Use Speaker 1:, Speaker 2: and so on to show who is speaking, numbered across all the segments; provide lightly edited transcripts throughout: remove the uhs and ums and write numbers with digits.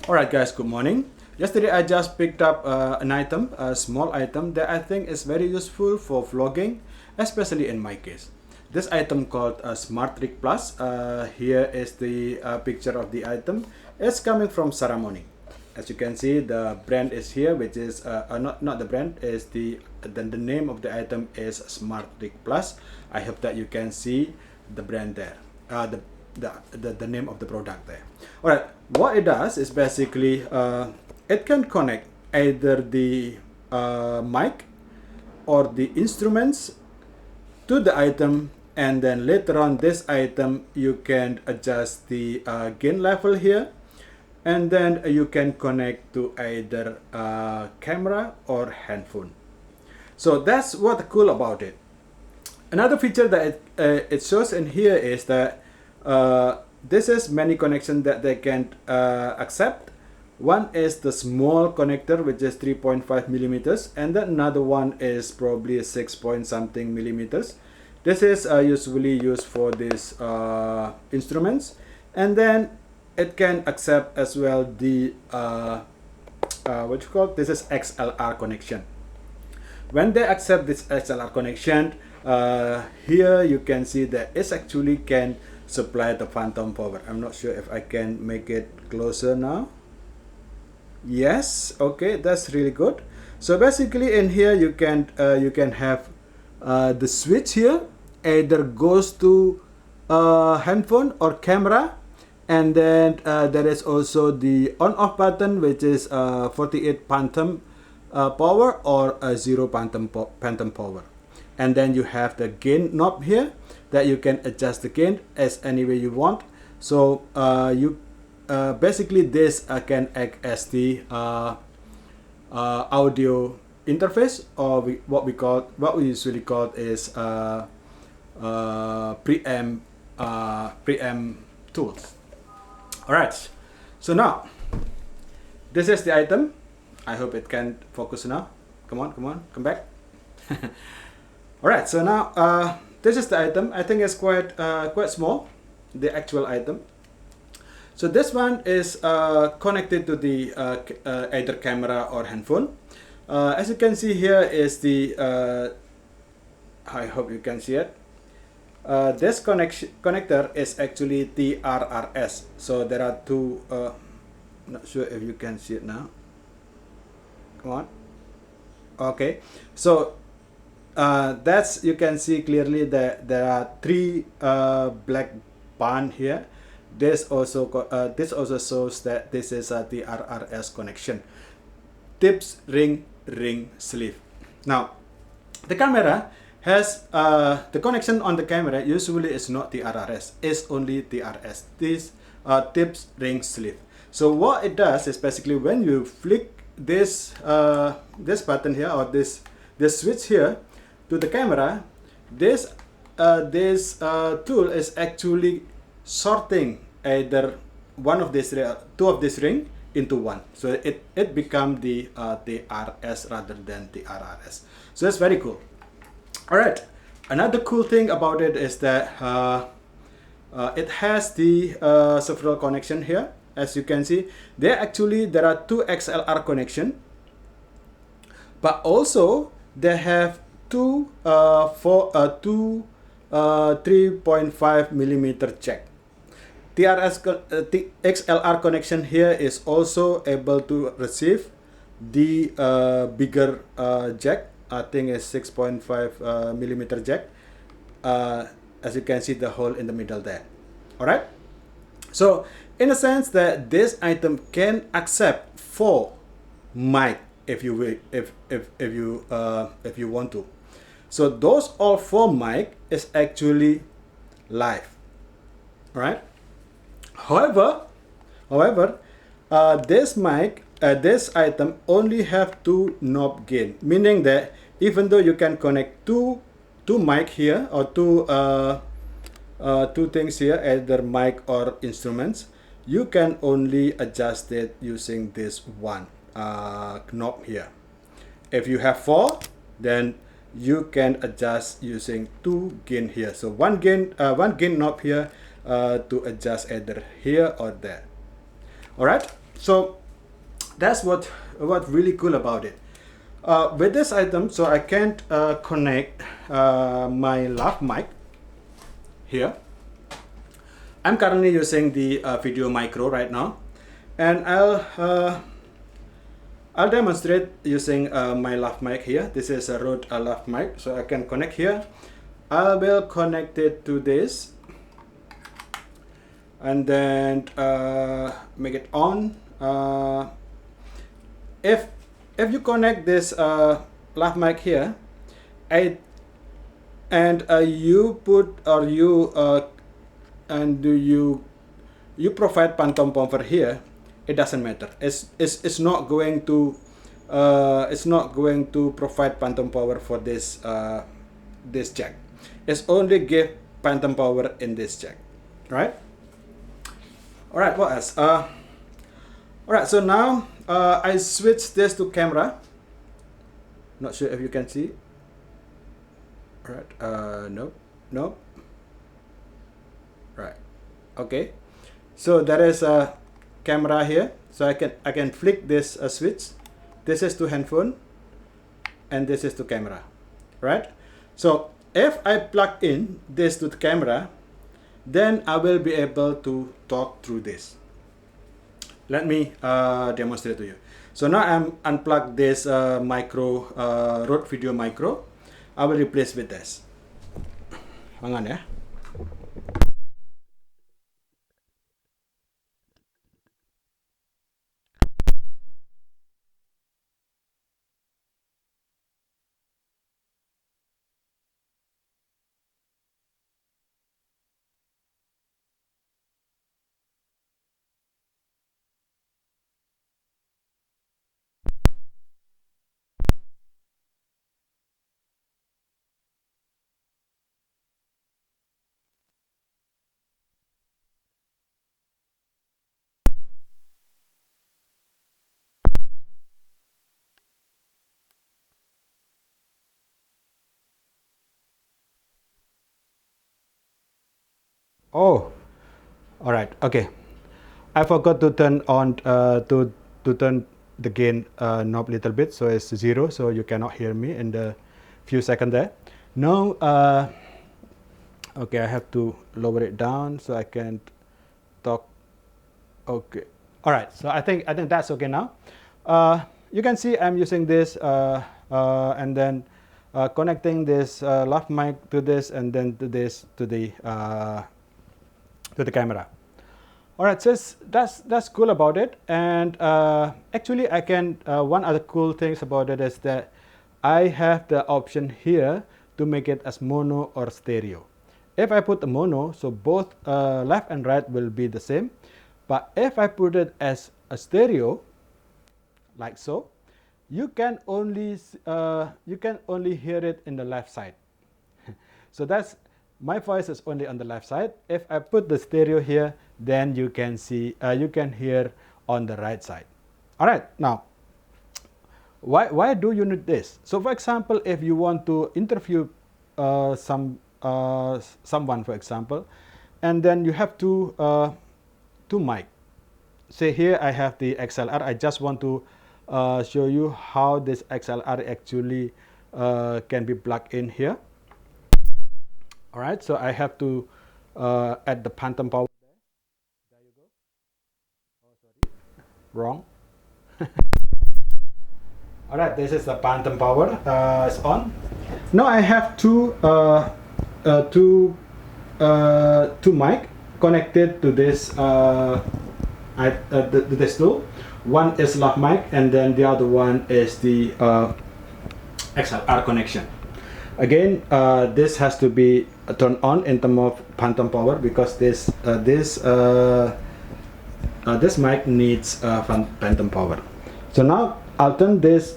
Speaker 1: Alright guys, good morning. Yesterday I just picked up an item, a small item that I think is very useful for vlogging, especially in my case. This item called a Smartrig Plus. Here is the picture of the item. It's coming from Ceremony. As you can see, the brand is here, which is not the brand, is the name of the item is Smartrig Plus. I hope that you can see the brand there, the name of the product there. All right, what it does is basically it can connect either the mic or the instruments to the item, and then later on this item you can adjust the gain level here, and then you can connect to either camera or handphone. So that's what's cool about it. Another feature that it shows in here is that this is many connections that they can accept. One is the small connector, which is 3.5 millimeters, and then another one is probably 6 point something millimeters. This is usually used for these instruments, and then it can accept as well the what you call, this is XLR connection. When they accept this XLR connection, here you can see that it actually can supply the phantom power. I'm not sure if I can make it closer now. Yes, okay, that's really good. So basically in here you can have the switch here either goes to handphone or camera, and then there is also the on-off button, which is 48 phantom power or 0 phantom power. And then you have the gain knob here that you can adjust the gain as any way you want. So basically this can act as the audio interface, or what we usually call is preamp tools. All right, so now this is the item. I hope it can focus now. Come on, come back. All right, so now this is the item. I think it's quite small, the actual item. So this one is connected to the either camera or handphone. As you can see here is the I hope you can see it. This connector is actually the RRS. So there are two. Not sure if you can see it now. Come on. Okay, so that's, you can see clearly that there are three black band here. This also shows that this is the RRS connection. Tips, ring, sleeve. Now the camera has the connection on the camera usually is not the RRS, it's only the RS. This tips, ring, sleeve. So what it does is basically when you flick this this button here, or this switch here to the camera, this tool is actually sorting either one of this two of this ring into one, so it become the RS rather than the RRS. So that's very cool. All right, another cool thing about it is that it has the several connection here. As you can see, there are two XLR connection, but also they have two 3.5 millimeter jack. The XLR connection here is also able to receive the bigger jack. I think it's 6.5 millimeter jack. As you can see, the hole in the middle there. All right. So in a sense that this item can accept 4 mic if you will, if you want to. So those all 4 mic is actually live. All right. However, this mic, this item only have 2 knob gain, meaning that even though you can connect two mic here, or two things here, either mic or instruments, you can only adjust it using this one knob here. If you have 4, then you can adjust using 2 gain here. So one gain knob here to adjust either here or there. All right. So that's what really cool about it. With this item, so I can't connect my lav mic here. I'm currently using the video micro right now, and I'll demonstrate using my lav mic here. This is a Rode lav mic, so I can connect here. I will connect it to this, and then make it on. If you connect this lav mic here, you put or you provide phantom power here, it doesn't matter. It's not going to provide phantom power for this this jack. It's only give phantom power in this jack, right? All right, what else? All right, so now I switch this to camera. Not sure if you can see. All right, no. Right, okay. So there is a camera here, so I can flick this switch. This is to handphone, and this is to camera, right? So if I plug in this to the camera, then I will be able to talk through this. Let me demonstrate to you. So now I'm unplugged this micro Rode video micro. I will replace with this. Hang on ya. Oh, all right. Okay, I forgot to turn on to turn the gain knob a little bit, so it's 0, so you cannot hear me in the few seconds there. Now, okay, I have to lower it down so I can talk. Okay, all right. So I think that's okay now. You can see I'm using this and then connecting this lav mic to this, and then to this to the camera. All right, so that's cool about it. And actually, I can one other cool things about it is that I have the option here to make it as mono or stereo. If I put the mono, so both left and right will be the same. But if I put it as a stereo, like so, you can only hear it in the left side. So that's my voice is only on the left side. If I put the stereo here, then you can see you can hear on the right side. All right, now why do you need this? So for example, if you want to interview someone, for example, and then you have two mic. Say here I have the XLR. I just want to show you how this XLR actually can be plugged in here. All right, so I have to add the phantom power. There you go. Oh, sorry, wrong. All right, this is the phantom power. It's on. Now I have two mic connected to this this tool. One is lav mic, and then the other one is the XLR connection. Again, this has to be turned on in terms of phantom power, because this mic needs phantom power. So now I'll turn this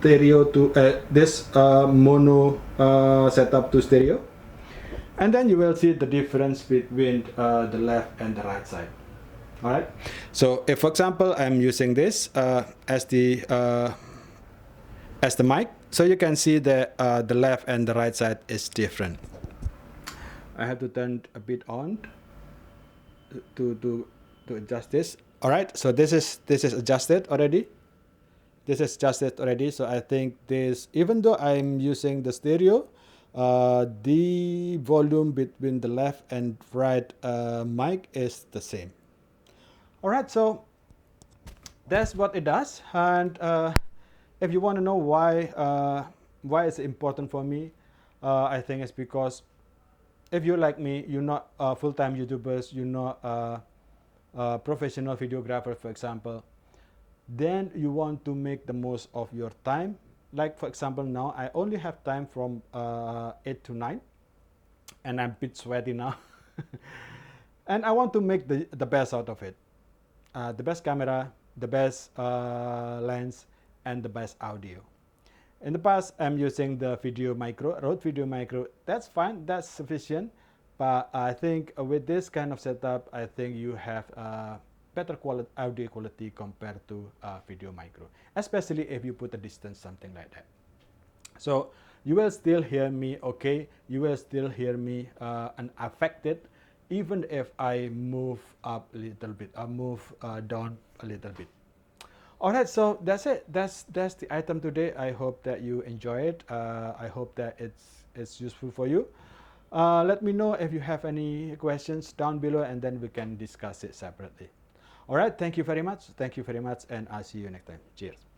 Speaker 1: stereo to this mono setup to stereo, and then you will see the difference between the left and the right side. All right. So if, for example, I'm using this as the mic, so you can see that the left and the right side is different. I have to turn a bit on. to adjust this. All right, so this is adjusted already. This is adjusted already. So I think this, even though I'm using the stereo, the volume between the left and right mic is the same. All right, so that's what it does. And if you want to know why it's important for me, I think it's because if you're like me, you're not full-time YouTubers, you're not professional videographer, for example, then you want to make the most of your time. Like for example, now I only have time from 8 to 9, and I'm a bit sweaty now. And I want to make the best out of it. The best camera, the best lens, and the best audio. In the past, I'm using the video micro, Rode video micro. That's fine, that's sufficient. But I think with this kind of setup, I think you have better quality audio quality compared to video micro, especially if you put a distance, something like that. So you will still hear me okay, you will still hear me unaffected, even if I move up a little bit, or move down a little bit. Alright, so that's it. That's the item today. I hope that you enjoy it. I hope that it's useful for you. Let me know if you have any questions down below, and then we can discuss it separately. Alright, thank you very much. Thank you very much, and I'll see you next time. Cheers.